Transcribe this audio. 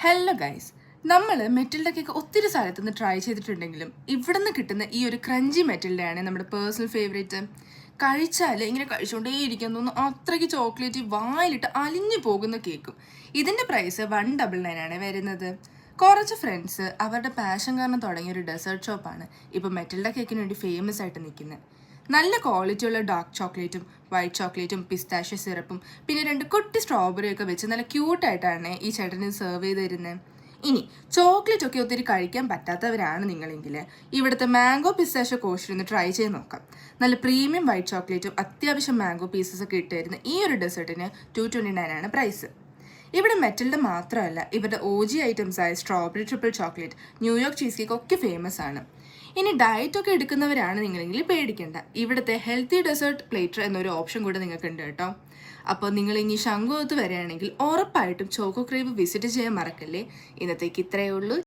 Hello guys, നമ്മൾ Metilda cake ഒത്തിരി സ്ഥലത്ത് നിന്ന് ട്രൈ ചെയ്തിട്ടുണ്ടെങ്കിലും ഇവിടെ നിന്ന് കിട്ടുന്ന ഈ ഒരു ക്രഞ്ചി മെറ്റിൽഡയാണ് നമ്മുടെ പേഴ്സണൽ ഫേവറേറ്റ്. കഴിച്ചാൽ ഇങ്ങനെ കഴിച്ചുകൊണ്ടേയിരിക്കാൻ തോന്നുന്നു, അത്രയ്ക്ക് ചോക്ലേറ്റ് വായിലിട്ട് അലിഞ്ഞു പോകുന്ന കേക്കും. ഇതിൻ്റെ പ്രൈസ് 199 ആണ് വരുന്നത്. കുറച്ച് ഫ്രണ്ട്സ് അവരുടെ പാഷൻ കാരണം തുടങ്ങിയ ഒരു ഡെസേർട്ട് ഷോപ്പാണ് ഇപ്പോൾ മെറ്റിൽഡ കേക്കിന് വേണ്ടി ഫേമസ് ആയിട്ട് നിൽക്കുന്നത്. നല്ല ക്വാളിറ്റിയുള്ള ഡാർക്ക് ചോക്ലേറ്റും വൈറ്റ് ചോക്ലേറ്റും പിസ്താഷ്യ സിറപ്പും പിന്നെ 2 കുട്ടി സ്ട്രോബെറിയൊക്കെ വെച്ച് നല്ല ക്യൂട്ടായിട്ടാണ് ഈ ചേട്ടന് സെർവ് ചെയ്ത് തരുന്നത്. ഇനി ചോക്ലേറ്റ് ഒക്കെ ഒത്തിരി കഴിക്കാൻ പറ്റാത്തവരാണ് നിങ്ങളെങ്കിൽ ഇവിടുത്തെ മാംഗോ പിസ്താഷ്യ കോസ്റ്റ് ഒന്ന് ട്രൈ ചെയ്ത് നോക്കാം. നല്ല പ്രീമിയം വൈറ്റ് ചോക്ലേറ്റും അത്യാവശ്യം മാംഗോ പീസസ് ഒക്കെ ഇട്ട് തരുന്ന ഈ ഒരു ഡെസേർട്ടിന് 229 ആണ് പ്രൈസ്. ഇവിടെ മെറ്റൽഡ് മാത്രമല്ല, ഇവരുടെ OG ഐറ്റംസായ strawberry triple chocolate, New York cheese cake ഒക്കെ ഫേമസ് ആണ്. ഇനി ഡയറ്റ് ഒക്കെ എടുക്കുന്നവരാണ് നിങ്ങളെങ്കിൽ പേടിക്കേണ്ട, ഇവിടുത്തെ ഹെൽത്തി ഡെസേർട്ട് പ്ലേറ്റർ എന്നൊരു ഓപ്ഷൻ കൂടെ നിങ്ങൾക്ക് ഉണ്ട് കേട്ടോ. അപ്പോൾ നിങ്ങൾ ഇനി ശംഖുവത്ത് വരികയാണെങ്കിൽ ഉറപ്പായിട്ടും ചോക്കോ ക്രേവ് വിസിറ്റ് ചെയ്യാൻ മറക്കല്ലേ. ഇന്നത്തേക്ക് ഇത്രയേ ഉള്ളൂ.